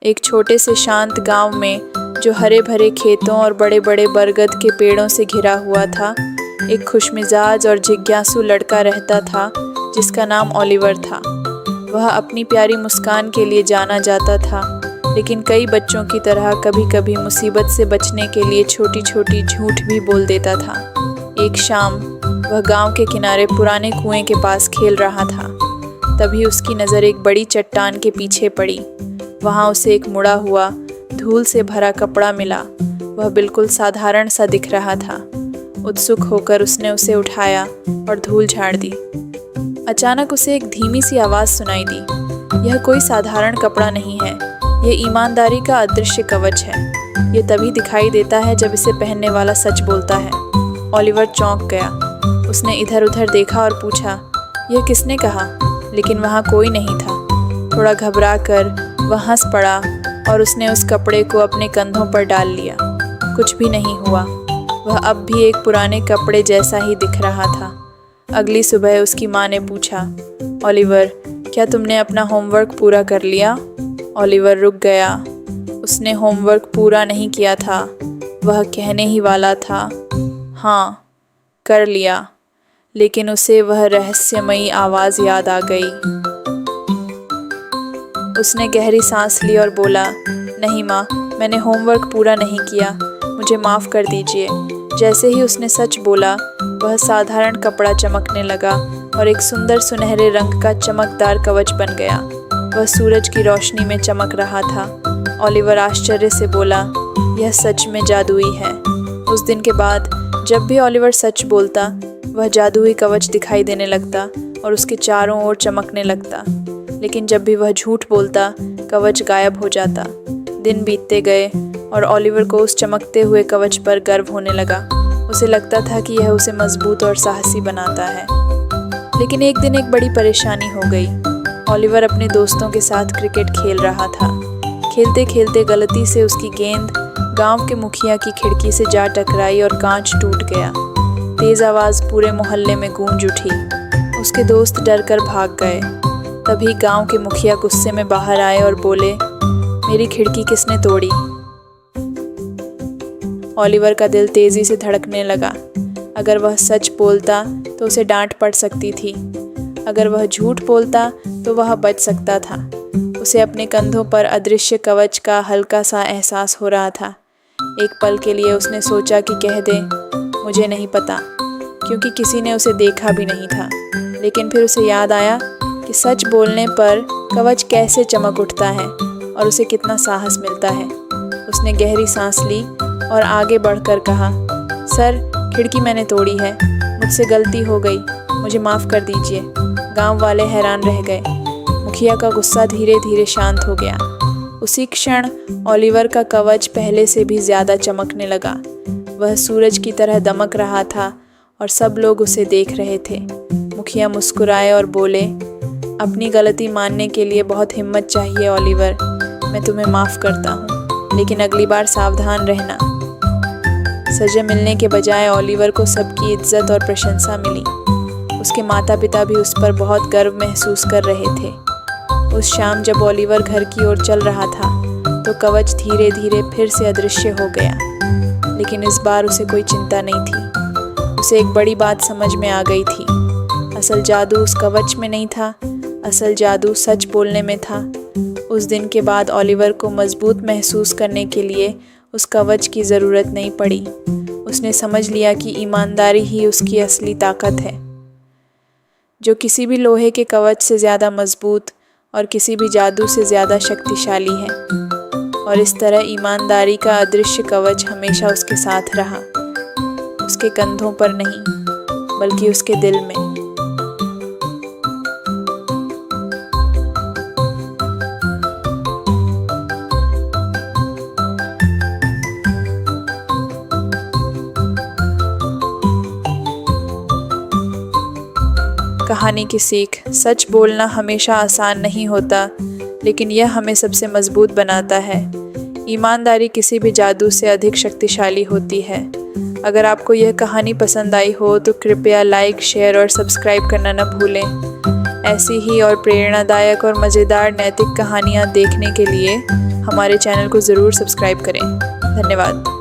एक छोटे से शांत गांव में, जो हरे भरे खेतों और बड़े बड़े बरगद के पेड़ों से घिरा हुआ था, एक खुशमिजाज और जिज्ञासु लड़का रहता था जिसका नाम ओलिवर था। वह अपनी प्यारी मुस्कान के लिए जाना जाता था, लेकिन कई बच्चों की तरह कभी कभी मुसीबत से बचने के लिए छोटी छोटी झूठ भी बोल देता था। एक शाम वह गांव के किनारे पुराने कुएं के पास खेल रहा था। तभी उसकी नज़र एक बड़ी चट्टान के पीछे पड़ी। वहाँ उसे एक मुड़ा हुआ, धूल से भरा कपड़ा मिला। वह बिल्कुल साधारण सा दिख रहा था। उत्सुक होकर उसने उसे उठाया और धूल झाड़ दी। अचानक उसे एक धीमी सी आवाज़ सुनाई दी। यह कोई साधारण कपड़ा नहीं है, ये ईमानदारी का अदृश्य कवच है। ये तभी दिखाई देता है जब इसे पहनने वाला सच बोलता है। ओलिवर चौंक गया। उसने इधर उधर देखा और पूछा, यह किसने कहा? लेकिन वहाँ कोई नहीं था। थोड़ा घबरा कर वह हंस पड़ा और उसने उस कपड़े को अपने कंधों पर डाल लिया। कुछ भी नहीं हुआ। वह अब भी एक पुराने कपड़े जैसा ही दिख रहा था। अगली सुबह उसकी माँ ने पूछा, ओलिवर, क्या तुमने अपना होमवर्क पूरा कर लिया? ओलिवर रुक गया। उसने होमवर्क पूरा नहीं किया था। वह कहने ही वाला था, हाँ, कर लिया, लेकिन उसे वह रहस्यमयी आवाज़ याद आ गई। उसने गहरी सांस ली और बोला, नहीं माँ, मैंने होमवर्क पूरा नहीं किया, मुझे माफ़ कर दीजिए। जैसे ही उसने सच बोला, वह साधारण कपड़ा चमकने लगा और एक सुंदर सुनहरे रंग का चमकदार कवच बन गया। वह सूरज की रोशनी में चमक रहा था। ओलिवर आश्चर्य से बोला, यह सच में जादुई है। उस दिन के बाद जब भी ओलिवर सच बोलता, वह जादुई कवच दिखाई देने लगता और उसके चारों ओर चमकने लगता। लेकिन जब भी वह झूठ बोलता, कवच गायब हो जाता। दिन बीतते गए और ओलिवर को उस चमकते हुए कवच पर गर्व होने लगा। उसे लगता था कि यह उसे मजबूत और साहसी बनाता है। लेकिन एक दिन एक बड़ी परेशानी हो गई। ओलिवर अपने दोस्तों के साथ क्रिकेट खेल रहा था। खेलते खेलते गलती से उसकी गेंद गांव के मुखिया की खिड़की से जा टकराई और कांच टूट गया। तेज़ आवाज़ पूरे मोहल्ले में गूंज उठी। उसके दोस्त डरकर भाग गए। तभी गांव के मुखिया गुस्से में बाहर आए और बोले, मेरी खिड़की किसने तोड़ी? ओलिवर का दिल तेज़ी से धड़कने लगा। अगर वह सच बोलता तो उसे डांट पड़ सकती थी। अगर वह झूठ बोलता तो वह बच सकता था। उसे अपने कंधों पर अदृश्य कवच का हल्का सा एहसास हो रहा था। एक पल के लिए उसने सोचा कि कह दे, मुझे नहीं पता, क्योंकि किसी ने उसे देखा भी नहीं था। लेकिन फिर उसे याद आया कि सच बोलने पर कवच कैसे चमक उठता है और उसे कितना साहस मिलता है। उसने गहरी सांस ली और आगे बढ़कर कहा, सर, खिड़की मैंने तोड़ी है, मुझसे गलती हो गई, मुझे माफ़ कर दीजिए। गांव वाले हैरान रह गए। मुखिया का गुस्सा धीरे धीरे शांत हो गया। उसी क्षण ओलिवर का कवच पहले से भी ज़्यादा चमकने लगा। वह सूरज की तरह दमक रहा था और सब लोग उसे देख रहे थे। मुखिया मुस्कुराए और बोले, अपनी गलती मानने के लिए बहुत हिम्मत चाहिए ओलिवर। मैं तुम्हें माफ़ करता हूँ, लेकिन अगली बार सावधान रहना। सजा मिलने के बजाय ओलिवर को सबकी इज्जत और प्रशंसा मिली। उसके माता पिता भी उस पर बहुत गर्व महसूस कर रहे थे। उस शाम जब ओलिवर घर की ओर चल रहा था तो कवच धीरे धीरे फिर से अदृश्य हो गया। लेकिन इस बार उसे कोई चिंता नहीं थी। उसे एक बड़ी बात समझ में आ गई थी। असल जादू उस कवच में नहीं था, असल जादू सच बोलने में था। उस दिन के बाद ओलिवर को मजबूत महसूस करने के लिए उस कवच की ज़रूरत नहीं पड़ी। उसने समझ लिया कि ईमानदारी ही उसकी असली ताकत है, जो किसी भी लोहे के कवच से ज़्यादा मजबूत और किसी भी जादू से ज़्यादा शक्तिशाली है। और इस तरह ईमानदारी का अदृश्य कवच हमेशा उसके साथ रहा, उसके कंधों पर नहीं, बल्कि उसके दिल में। कहानी की सीख, सच बोलना हमेशा आसान नहीं होता, लेकिन यह हमें सबसे मजबूत बनाता है। ईमानदारी किसी भी जादू से अधिक शक्तिशाली होती है। अगर आपको यह कहानी पसंद आई हो तो कृपया लाइक, शेयर और सब्सक्राइब करना न भूलें। ऐसी ही और प्रेरणादायक और मज़ेदार नैतिक कहानियाँ देखने के लिए हमारे चैनल को ज़रूर सब्सक्राइब करें। धन्यवाद।